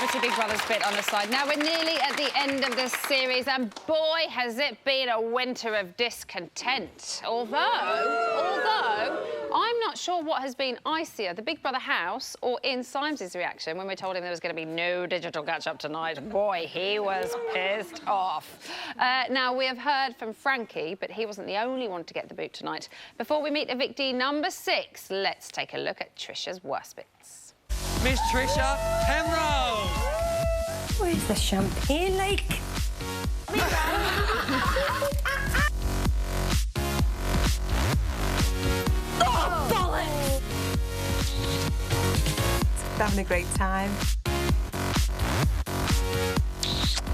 Celebrity Big Brother's bit on the side. Now, we're nearly at the end of this series, and boy, has it been a winter of discontent. Although, I'm not sure what has been icier, the Big Brother house or Ian Symes's reaction when we told him there was going to be no digital catch-up tonight. Boy, he was pissed off. Now, we have heard from Frankie, but he wasn't the only one to get the boot tonight. Before we meet evictee number 6, let's take a look at Trisha's worst bits. Miss Trisha Penrose! Where's the champagne lake? Oh, bollocks! Having a great time.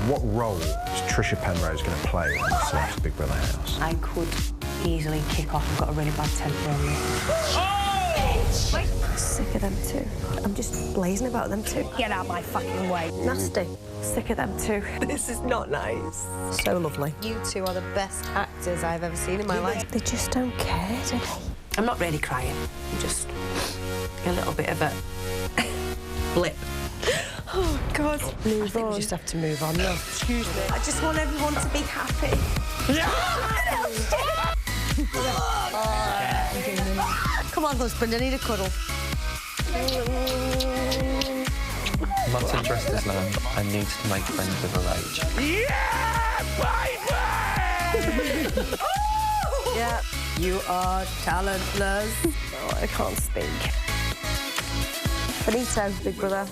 What role is Trisha Penrose going to play in this Big Brother house? I could easily kick off. I've got a really bad temper on me. Oh! I'm sick of them too. I'm just blazing about them too. Get out my fucking way. Nasty. Sick of them too. This is not nice. So lovely. You two are the best actors I've ever seen in my life. They just don't care, do they? I'm not really crying. I'm just a little bit of a blip. Oh, God. I think we just have to move on. No, excuse me. I just want everyone to be happy. Come on, husband, I need a cuddle. I'm not interested, Lamb. I need to make friends with her age. Yeah, baby! Yeah, you are talentless. Oh, I can't speak. Benito, Big Brother.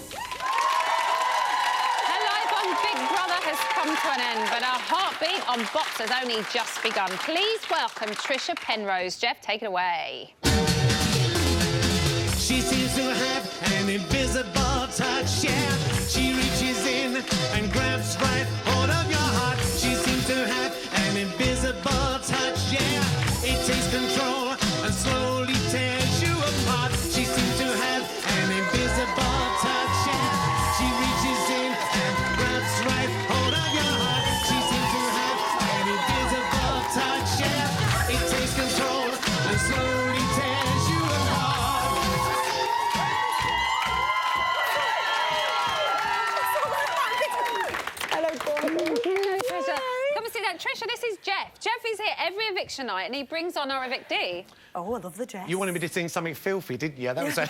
Her life on Big Brother has come to an end, but our heartbeat on Box has only just begun. Please welcome Trisha Penrose. Jeff, take it away. She seems to have an invisible touch, yeah. She reaches in and grabs right hold of your heart. She seems to have an invisible touch, yeah. It takes control and slowly tears you apart. She seems to have an invisible touch, yeah. She reaches in and grabs right hold of your heart. She seems to have an invisible touch, yeah. It takes control and slowly tears you apart. Come and sit down. Trisha, this is Jeff. Jeff is here every eviction night and he brings on our evictee. Oh, I love the dress. You wanted me to sing something filthy, didn't you? That was a...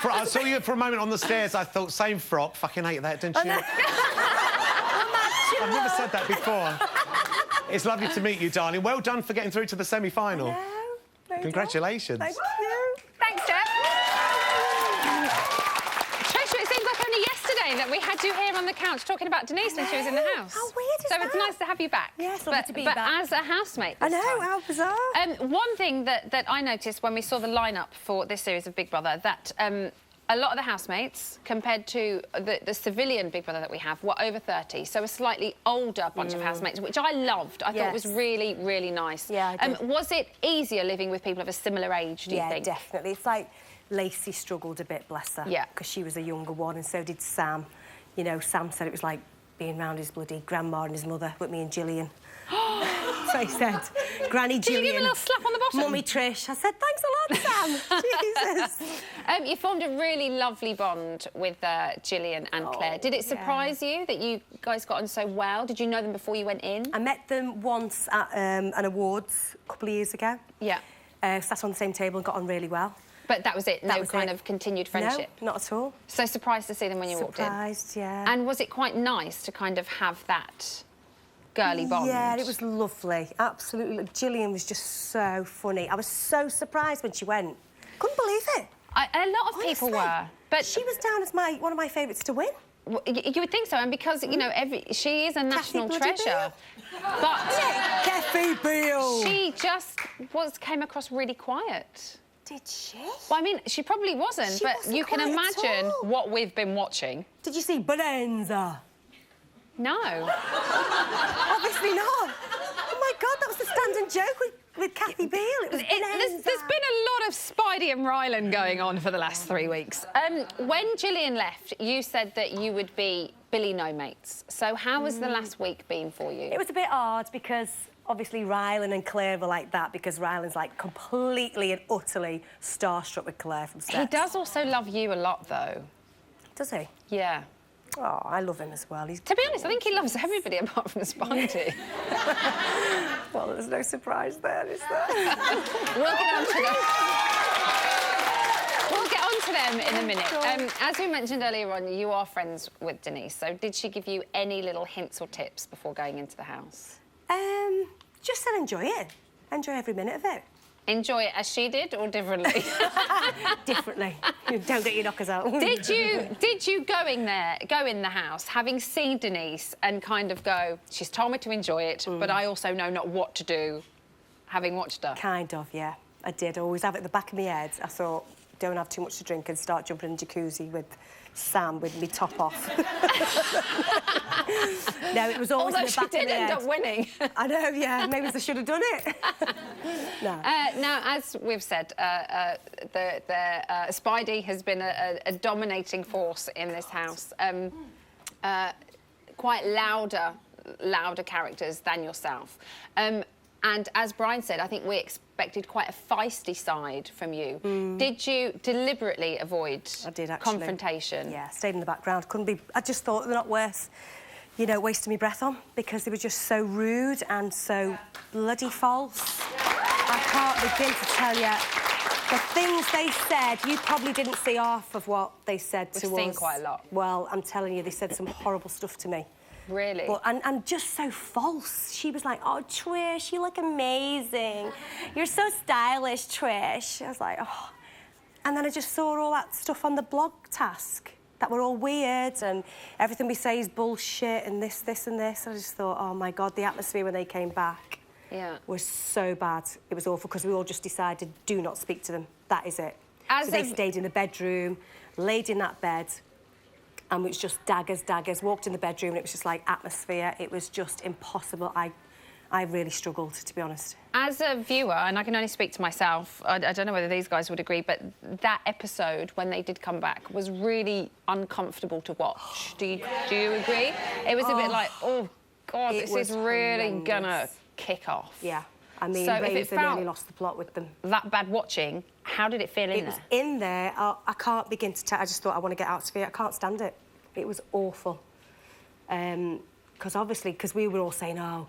I saw you for a moment on the stairs. I thought, same frock. Fucking hate that, didn't you? I've never said that before. It's lovely to meet you, darling. Well done for getting through to the semi-final. Congratulations. Thank you. Thanks, Jeff. Trisha, it seems like only yesterday that we had you here on the couch talking about Denise when she was in the house. How weird is so that? it's nice to have you back. Yes, lovely to be but back. as a housemate I this know, time. how bizarre. One thing that I noticed when we saw the lineup for this series of Big Brother, that a lot of the housemates, compared to the civilian Big Brother that we have, were over 30, so a slightly older bunch of housemates, which I loved. I thought was really, really nice. Yeah, I did. Was it easier living with people of a similar age, do you think? Yeah, definitely. It's like Lacey struggled a bit, bless her. Yeah. Because she was a younger one, and so did Sam. You know, Sam said it was like being round his bloody grandma and his mother with me and Gillian. So he said, Granny Gillian. Did you give him a little slap on the bottom? Mummy Trish. I said, thanks a lot, Sam. Jesus. You formed a really lovely bond with Gillian and Claire. Did it surprise you that you guys got on so well? Did you know them before you went in? I met them once at an awards a couple of years ago. Yeah. Sat on the same table and got on really well. But that was it? No kind of continued friendship? No, not at all. So surprised to see them when you walked in? Surprised, yeah. And was it quite nice to kind of have that girly bond? Yeah, it was lovely. Absolutely. Gillian was just so funny. I was so surprised when she went. Couldn't believe it. A lot of people were. But she was down as one of my favourites to win. You would think so, and because, you know, she is a national treasure. But... Kathy Beale! She just came across really quiet. Did she? Well, I mean, she probably wasn't, but you can imagine what we've been watching. Did you see Bonanza? No. Obviously not. Oh, my God, that was the standing joke with Kathy Beale. It was there's been a lot of Spidey and Ryland going on for the last 3 weeks. When Gillian left, you said that you would be Billy No Mates. So how has the last week been for you? It was a bit hard because obviously Ryland and Claire were like that because Ryland's like completely and utterly starstruck with Claire from set. He does also love you a lot, though. Does he? Yeah. Oh, I love him as well. He's To be honest, I think he loves everybody apart from Spidey. well, there's no surprise there, is there? We'll get on to them in a minute. As we mentioned earlier on, you are friends with Denise, so did she give you any little hints or tips before going into the house? Just said enjoy it. Enjoy every minute of it. Enjoy it as she did, or differently? Differently. Don't get your knockers out. Did you go in the house, having seen Denise, and kind of go, she's told me to enjoy it, but I also know not what to do, having watched her? Kind of, yeah. I did. I always have it at the back of my head. I thought, don't have too much to drink and start jumping in the jacuzzi with Sam with me top off. No, it was always in the back of my head. Although she did end up winning. I know, yeah. Maybe I should have done it. No. Now, as we've said, Spidey has been a dominating force in this house. Quite louder characters than yourself. And as Brian said, I think we expected quite a feisty side from you. Did you deliberately avoid confrontation? Yeah, stayed in the background. Couldn't be. I just thought they're not worth, you know, wasting my breath on, because they were just so rude and so bloody false. I can't begin to tell you the things they said. You probably didn't see half of what they said to us. We've seen quite a lot. Well, I'm telling you, they said some horrible stuff to me. Really? But, and just so false. She was like, oh, Trish, you look amazing. You're so stylish, Trish. I was like, oh. And then I just saw all that stuff on the blog task that were all weird, and everything we say is bullshit, and this, and this. I just thought, oh, my God, the atmosphere when they came back was so bad. It was awful, because we all just decided, do not speak to them. That is it. So they stayed in the bedroom, laid in that bed, and it was just daggers. Walked in the bedroom, and it was just like atmosphere. It was just impossible. I really struggled, to be honest. As a viewer, and I can only speak to myself, I don't know whether these guys would agree, but that episode, when they did come back, was really uncomfortable to watch. Do you agree? It was a bit like, oh, God, this is really gonna kick off. Yeah. I mean, so they nearly lost the plot with them. That bad watching, how did it feel in there? It was in there. I can't begin to tell. I just thought, I want to get out of here. I can't stand it. It was awful. Because obviously, because we were all saying, oh,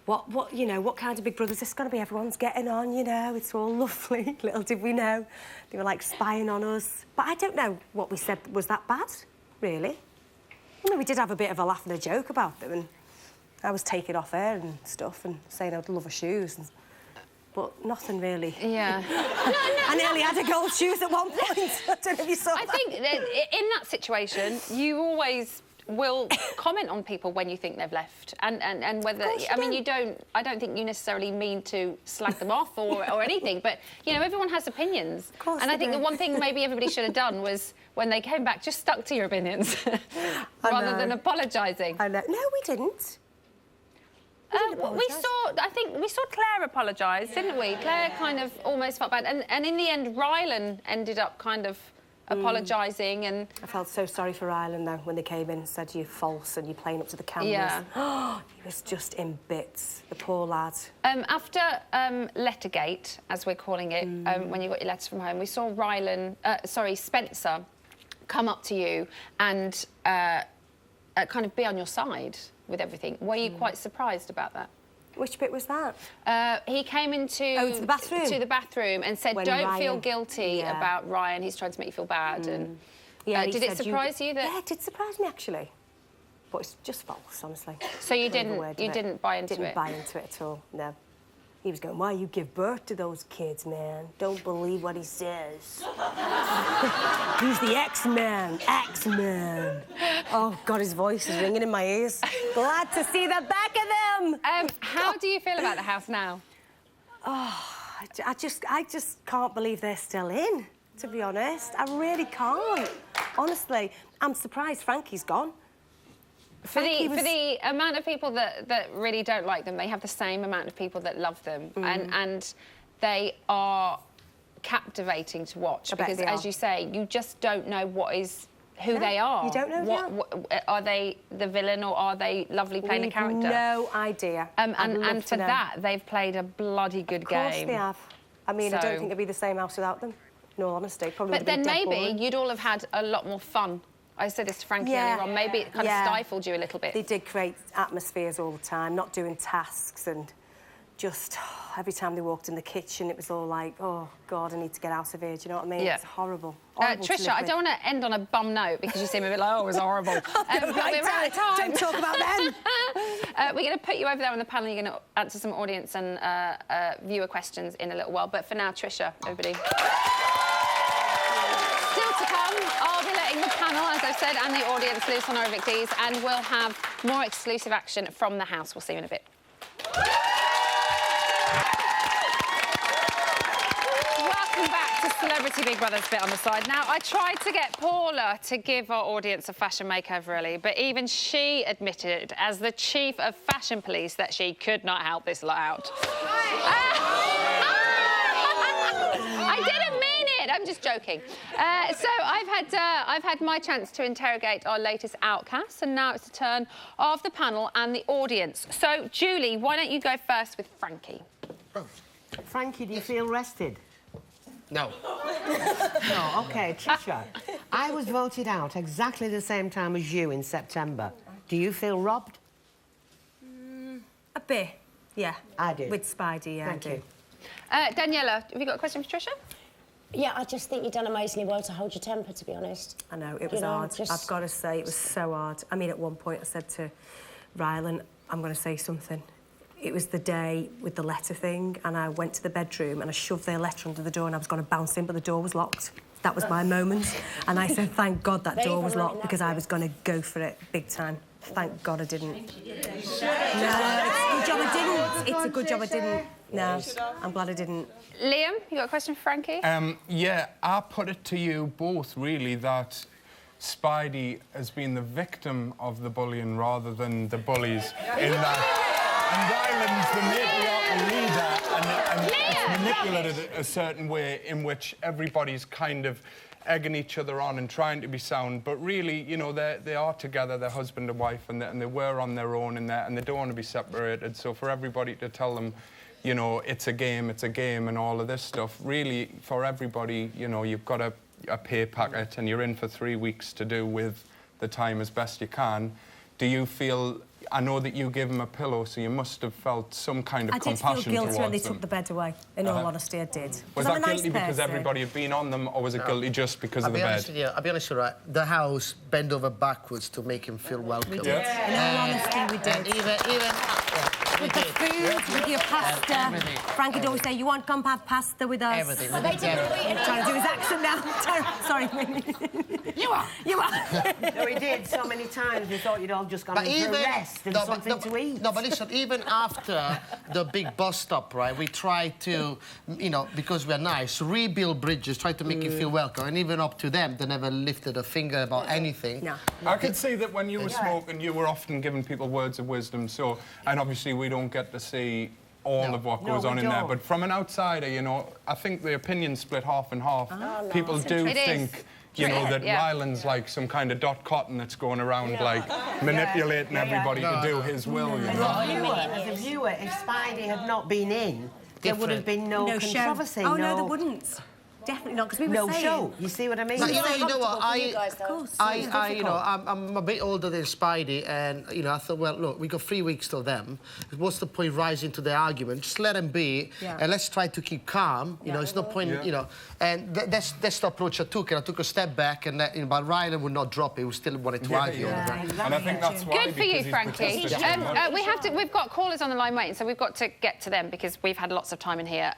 what, you know, what kind of Big Brother is this going to be? Everyone's getting on, you know, it's all lovely. Little did we know. They were, like, spying on us. But I don't know what we said was that bad, really. I mean, we did have a bit of a laugh and a joke about them, and I was taking off her and stuff and saying I'd love her shoes, but nothing really. Yeah. I nearly had a gold shoes at one point. I don't know if you saw that. I think that in that situation, you always will comment on people when you think they've left, and whether I mean I don't think you necessarily mean to slag them off or anything, but you know, everyone has opinions. Of course. And I think the one thing maybe everybody should have done was, when they came back, just stuck to your opinions rather than apologising. I know. No, we didn't. I think we saw Claire apologise, didn't we? Claire kind of almost felt bad, and in the end, Rylan ended up kind of apologising. And I felt so sorry for Rylan, though, when they came in and said you're false and you're playing up to the cameras. Yeah. He was just in bits, the poor lad. After Lettergate, as we're calling it, when you got your letters from home, we saw Spencer come up to you and kind of be on your side with everything. Were you quite surprised about that? Which bit was that? He came into the bathroom? To the bathroom and said, don't Ryan, feel guilty about Ryan, he's trying to make you feel bad. And did it surprise you that... Yeah, it did surprise me, actually. But it's just false, honestly. So you didn't buy into it? Didn't buy into it at all, no. He was going, why you give birth to those kids, man? Don't believe what he says. He's the X-Man. X-Man. Oh, God, his voice is ringing in my ears. Glad to see the back of them. How do you feel about the house now? Oh, I just can't believe they're still in, to be honest. I really can't. Honestly, I'm surprised Frankie's gone. For the amount of people that really don't like them, they have the same amount of people that love them, and they are captivating to watch, because, as you say, you just don't know who they are. You don't know. Are they the villain, or are they lovely playing a character? No idea. And for that, they've played a bloody good game. Of course they have. I mean, I don't think it'd be the same house without them, in all honesty. Probably. But then maybe you'd all have had a lot more fun I said this to Frankie earlier on. Maybe it kind of stifled you a little bit. They did create atmospheres all the time, not doing tasks and just every time they walked in the kitchen, it was all like, oh, God, I need to get out of here. Do you know what I mean? Yeah. It's horrible. Trisha, I don't want to end on a bum note because you seem a bit like, oh, it was horrible. But we're out of time. Don't talk about them. We're going to put you over there on the panel. You're going to answer some audience and viewer questions in a little while. But for now, Trisha, everybody. Still to come, I'll be letting the panel, as I've said, and the audience loose on our evictees, and we'll have more exclusive action from the house. We'll see you in a bit. Welcome back to Celebrity Big Brother's bit on the side. Now, I tried to get Paula to give our audience a fashion makeover early, but even she admitted, as the chief of fashion police, that she could not help this lot out. I didn't mean it. I'm just joking. So I've had my chance to interrogate our latest outcasts, and now it's the turn of the panel and the audience. So, Julie, why don't you go first with Frankie? Frankie, do you feel rested? No. No, OK. Trisha, I was voted out exactly the same time as you in September. Do you feel robbed? A bit, yeah. I do. With Spidey, yeah, Thank I do. you. Daniela, have you got a question for Trisha? Yeah, I just think you've done amazingly well to hold your temper, to be honest. I know, it was hard. I've got to say, it was so hard. I mean, at one point I said to Rylan, I'm going to say something. It was the day with the letter thing, and I went to the bedroom and I shoved their letter under the door and I was going to bounce in, but the door was locked. That was my moment. And I said, thank God that door was locked because I was going to go for it big time. Thank God I didn't. No, it's a good job I didn't. It's a good job I didn't. No, I'm glad I didn't. Liam, you got a question for Frankie? Yeah, I put it to you both, really, that Spidey has been the victim of the bullying rather than the bullies in that... And Ryland's the matriarchal leader and it's manipulated a certain way in which everybody's kind of egging each other on and trying to be sound, but really, you know, they are together, they're husband and wife, and they were on their own in there, and they don't want to be separated. So for everybody to tell them, you know, it's a game, and all of this stuff, really, for everybody, you know, you've got a pay packet and you're in for 3 weeks to do with the time as best you can. Do you feel... I know that you gave him a pillow, so you must have felt some kind of compassion towards them. I did feel guilty when they took the bed away. In all honesty, I did. Was that guilty because everybody had been on them, or was it guilty just because of the bed? I'll be honest with you, right? The house bent over backwards to make him feel welcome. We did. In all honesty, we did. With the food, with your pasta. Frankie would always say, you want to come have pasta with us? Everything. I'm trying to do his accent now. Sorry. You are. No, he did so many times. We thought you'd all just gone in for a rest and something to eat. No, but listen, even after the big bus stop, right, we tried to, you know, because we're nice, rebuild bridges, try to make you feel welcome. And even up to them, they never lifted a finger about anything. No. I could see that when you were smoking, you were often giving people words of wisdom, so... And obviously, we don't get to see all of what goes on in there. But from an outsider, you know, I think the opinion's split half and half. People do think... You know, that Ryland's like some kind of Dot Cotton that's going around, like, manipulating everybody to do his will, you know? As a viewer, if Spidey had not been in, there would have been no controversy. Oh, no, there wouldn't. Definitely not, because we were saying... show. You see what I mean? No, you know what? you know, I'm a bit older than Spidey, and you know, I thought, well, look, we got 3 weeks till them. What's the point rising to the argument? Just let them be, and let's try to keep calm. You know, it's no point, you know. And that's the approach I took. And I took a step back, and you know, but Ryland would not drop it. We still wanted to argue. And I think that's why. Good for you, Frankie. We've got callers on the line waiting, so we've got to get to them because we've had lots of time in here.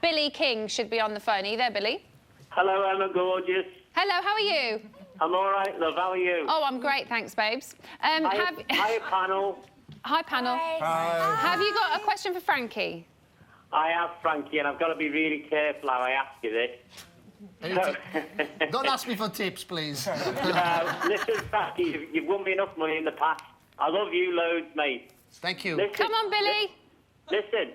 Billy King should be on the phone. Are you there, Billy? Hello, Emma, gorgeous. Hello, how are you? I'm all right, love. How are you? Oh, I'm great, thanks, babes. Hi, panel. Hi, panel. Hi. Have you got a question for Frankie? I have, Frankie, and I've got to be really careful how I ask you this. Don't ask me for tips, please. Listen, Frankie, you've won me enough money in the past. I love you loads, mate. Thank you. Listen, come on, Billy. Listen,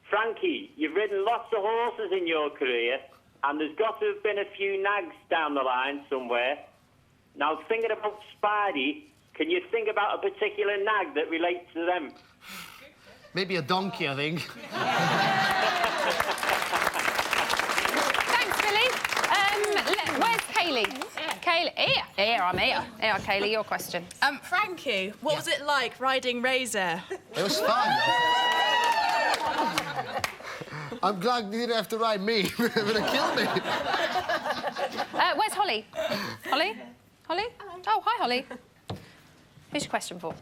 Frankie, you've ridden lots of horses in your career, and there's got to have been a few nags down the line somewhere. Now, thinking about Spidey, can you think about a particular nag that relates to them? Maybe a donkey, I think. Thanks, Billy. Where's Kaylee? Kaylee. Kaylee. Here, I'm here. Here, Kaylee, your question. Frankie, what was it like riding Razor? It was fun. I'm glad you didn't have to ride me. It would have killed me. Where's Holly? Holly? Holly? Oh, hi, Holly. Who's your question for?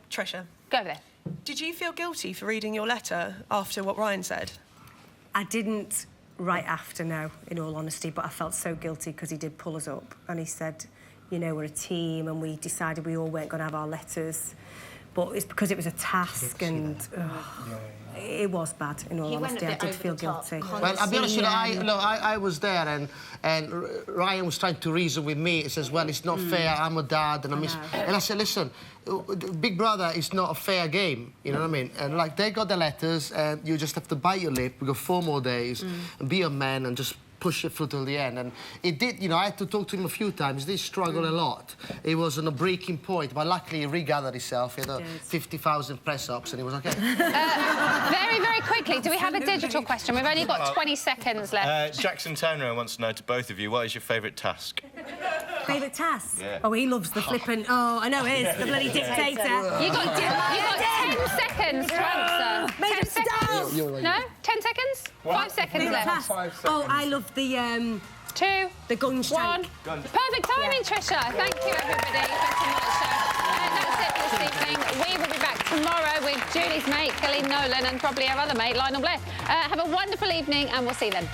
Trisha. Go there. Did you feel guilty for reading your letter after what Ryan said? I didn't right after, no, in all honesty, but I felt so guilty because he did pull us up and he said, you know, we're a team and we decided we all weren't going to have our letters. But it's because it was a task and it was bad, in all honesty. I did feel guilty. Well, I'll be honest with you, I was there and Ryan was trying to reason with me. He says, well, it's not fair, I'm a dad and and I said, listen, Big Brother is not a fair game, you know what I mean? And, like, they got the letters and you just have to bite your lip. We got 4 more days and be a man and just push it through till the end. And it did, you know, I had to talk to him a few times. He did struggle a lot. It was on a breaking point, but luckily he regathered himself. He had 50,000 press-ups and he was OK. Very, very quickly, do we have a digital question? We've only got 20 seconds left. Jackson Turner wants to know to both of you, what is your favourite task? Favourite task? Yeah. Oh, he loves the flippant... Oh, I know it is, the bloody dictator. You got 10 seconds to answer. 10 seconds? No? 10 seconds? 5 seconds left. Oh, I love the... 2, the gun shank. Perfect timing, Trisha. Thank you, everybody. Thanks so much. That's it for this evening. We will be back tomorrow with Julie's mate, Colleen Nolan, and probably our other mate, Lionel Blair. Have a wonderful evening, and we'll see you then.